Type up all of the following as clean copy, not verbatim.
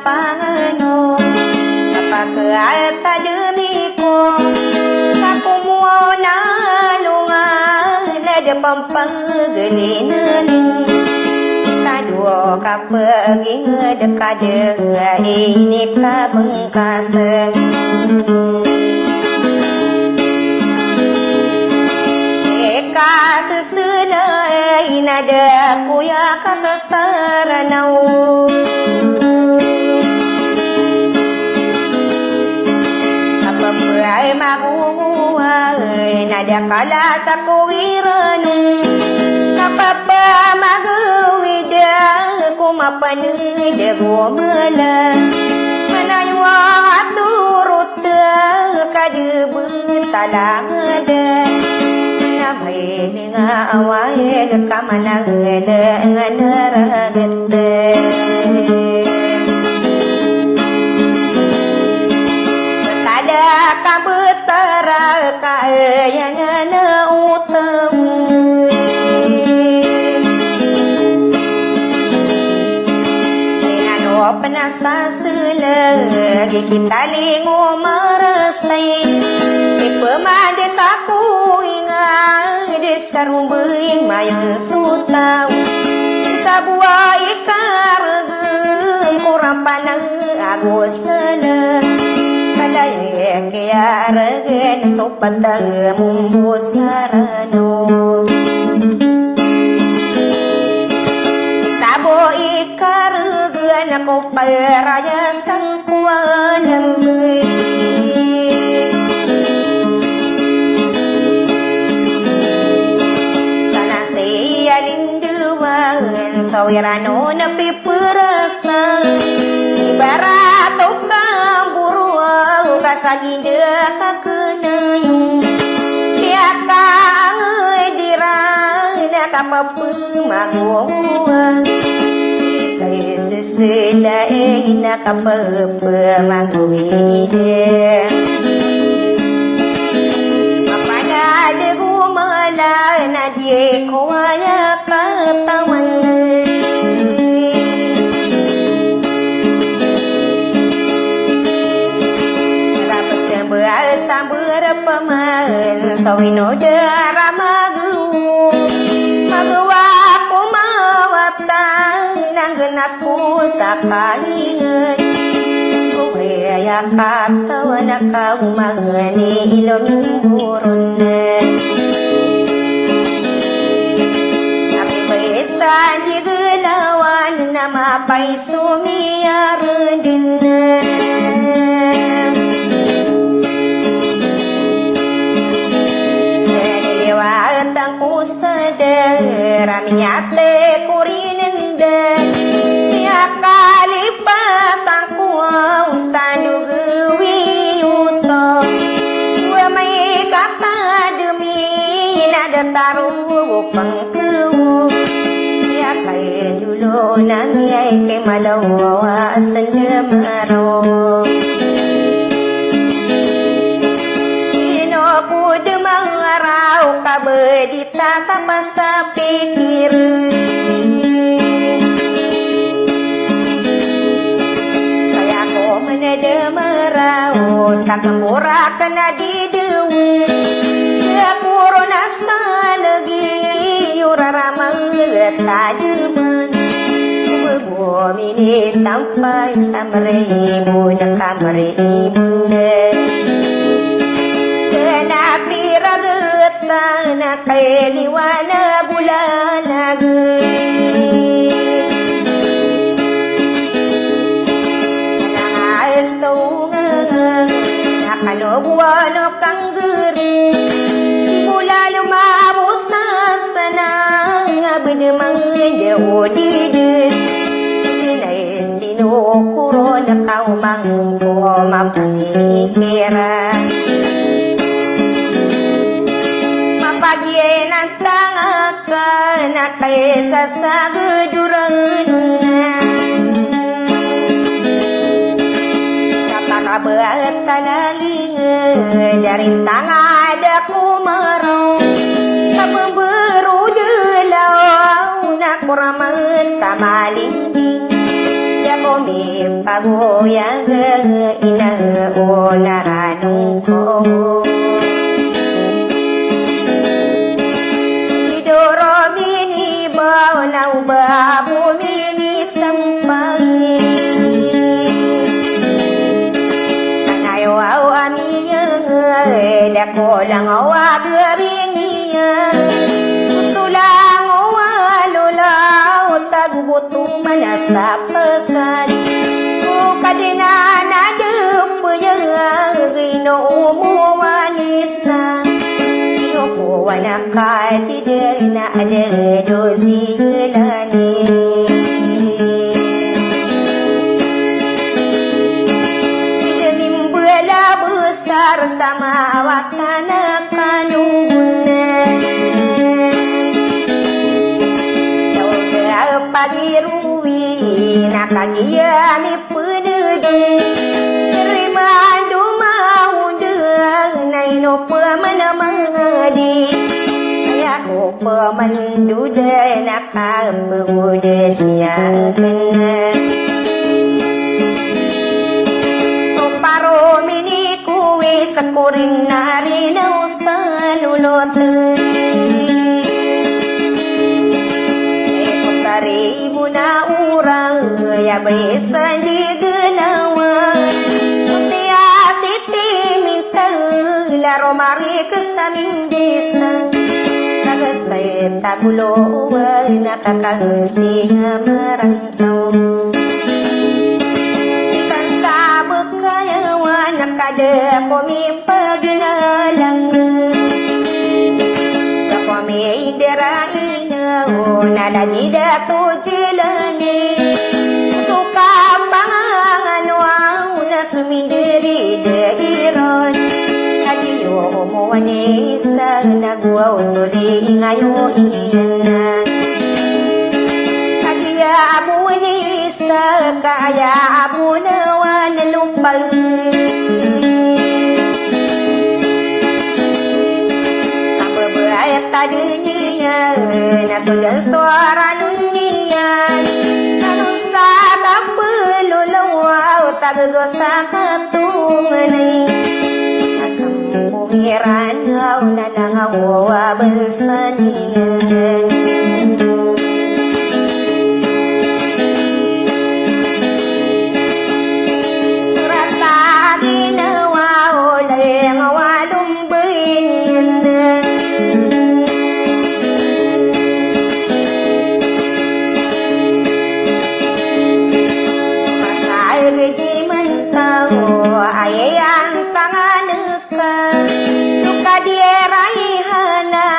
pangano napakaata demi ko ako mo na lungan na pampanggalinanin kadua kapaging dekade ini kabengkasan kasesenay nada kuya kasasaranaw apapay magunguay nada kala sa kuwiran kapapa magawida kumapanida gomala manaywa turut kadebut talangada Bay nga away kamanagala nga naraganda kada kabutara kaya na utang ano panasasala kita lingo marasay ipamade sa sarumbuing mayang sutaw sa buhay karageng kurang panang agosana kalay kaya ragen sopatang mumbusarano sa buhay karageng ako paraya sangkuanang sawirano na piperasa ibarat kamburu kasaginda kakenayung tiaka dirang na kapapumagwa kaya sesela na kapapumagwide mapanade gumala na di kuwaya katawan sambar paman sawino dara magu magawa ko mawatang nanggenatku sa kalingan kaya katawa na kaumangani ilong buron tapi pesan di gelawan na mapay sumiyar din Ramiate kurinenda ya kalipat aku ustanu gewi uto gue mai kata demi nada taruh pengkewu ya kaya dulu nangyay ke malawa senyamaro inoku demang rau kabedita tapasa pikir saya ko menada merau sakapura kena didewi kapuro nasta lagi uraramang tademan bumi ini sampai samarimu na kamarimu kenapi ragetan na kailiwana bulan lagi nangais tunga nakalobuano kang geri mula lumabos na sanang abinamang yaodides sinais sinukuro na kaumang ko mapangikira mapagyen ang tanga ka na kaysa sa guduran sa pakabaat talalingan dari tanga ada kumaraw sa pemburu delaw na kuraman kamalinding ya komi pagoyang inaularanong ko. Idoro binibaw na uba buminisang Kanayaw amiyang dako lang awagaring iya. Gusto lang awalulaw tagubutong manasa pasan. O kadina na dupuyang umuwanisa. Iyoko wanakatide na ada dozilani. Sama watana kanunan Daw pagirui nakagiyami penede Rimando maudang na inopamanamadi Ayako pamanduda nakapengudes niya kena Sakurin na rin ang sa lulot Putari mo na urang Yabay sa di galawan Muntia siti mintang Laro marikas taming desa Nagasay taguloan Nakakangsiya marangtaw Nakada kami pagnalang Kami iderain Nalanida to jilani Suka panganwang Nasumindiri dairon Hadiyo umuwanisa Nagwaw suli ngayon iyan Hadiya abuwanisa Kaya abunawan lumpag Tadinya nasudah suara dunia Nanusa tak perlu lawau Tak dosa katunganai Akam pengiran kau nanang awa bersanian Surat tadi nawau layang awalum benin Ayang tanganeka Luka dierahana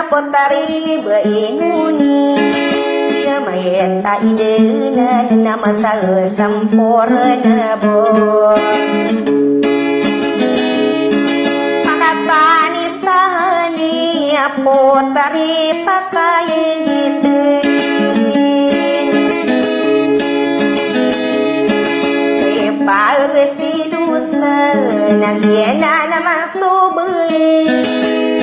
Potari bainuni Mayeta idena Nama sampurna bo Pakatani sahani Potari pakai gitu Pagvesti dusa Nagyena naman subay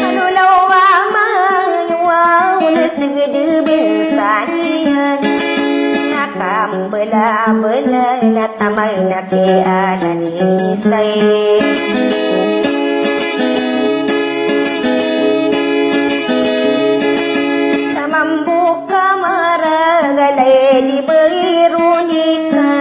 Anulawa manuwaw Nasigdibin saniyan Nakambala-bala Natamay nakianan isay Tamambuka maragalay Di berirunika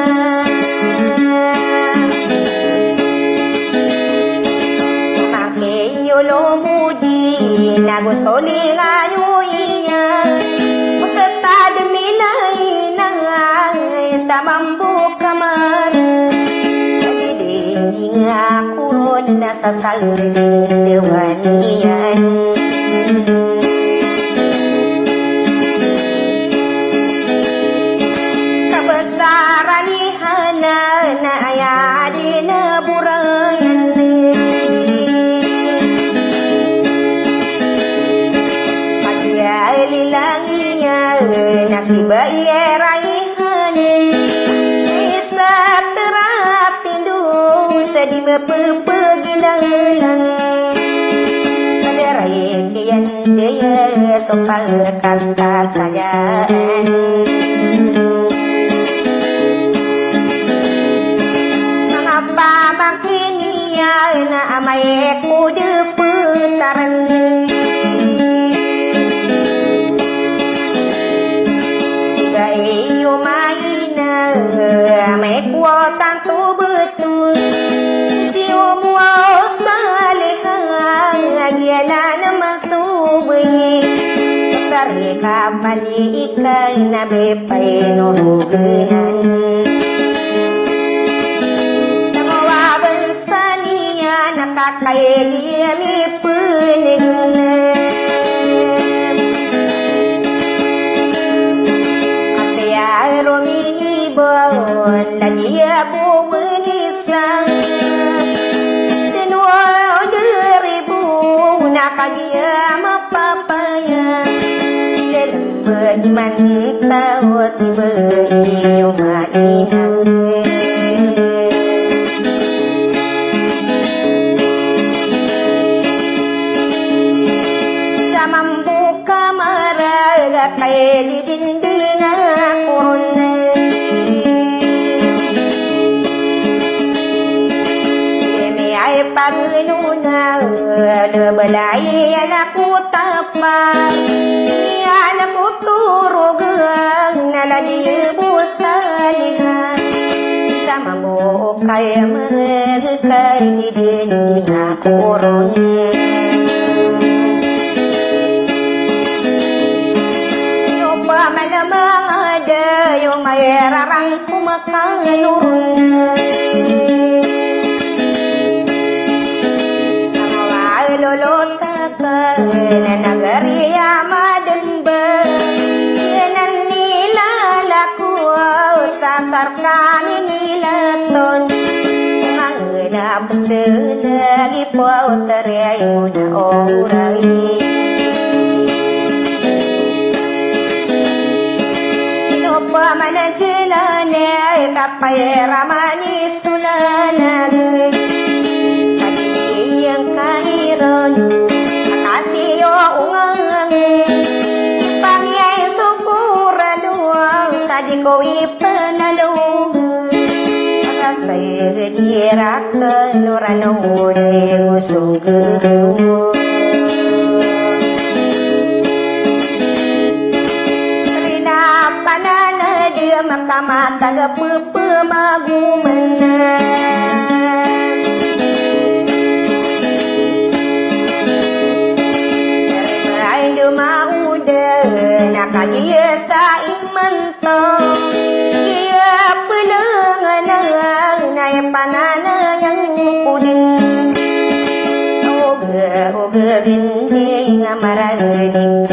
Lomudi nagusoli ngayon iya Usatad milay na sa mambu kamar Nagiding ako na sa saling dewanian Kabasaran ni Hana na ayadi na burayan Lilanginya nasiba ieraihannya Isa teratindu Sadi mepepegilang Kaderai kian dia Sopal kata kayaan ya na amay kudu putaran Gay umayna may kuotan tu betul Si umuaw salihang Agyana na masubay Tari ka panikay na bepay nuruganan Nangawaban sa niya nakakayagi mi punig Ruminibon Ladia buwan isang Sinuwa deribu Nakagia mapapaya Lelembad mantau si bayi umainang Sa mambuka maraga kaya di dinding kurun Pagnunaw Nabalay Anak ko tapang Anak ko turugang Naladibo sa lihan Sama mo kaya marag Kay din na koron Yung pamanamang ada Yung mayararang kumakalurun na nagariya madamba Yanan nilalako sa sarkani nilaton Mga basta lagi po taray mo na oray Ino pa manadjilane kapay ramanis tulanan Kadiyang kairon Kasio ungang Pangyay sukuraluang Sadi ko ipanalong Makasay girak Nuranong usugaw Rinapanana dia makamataga pupamagumanan Nakagiya sa imantong Iya pelengan Naya pananayang kudin Oga gindi nga maragin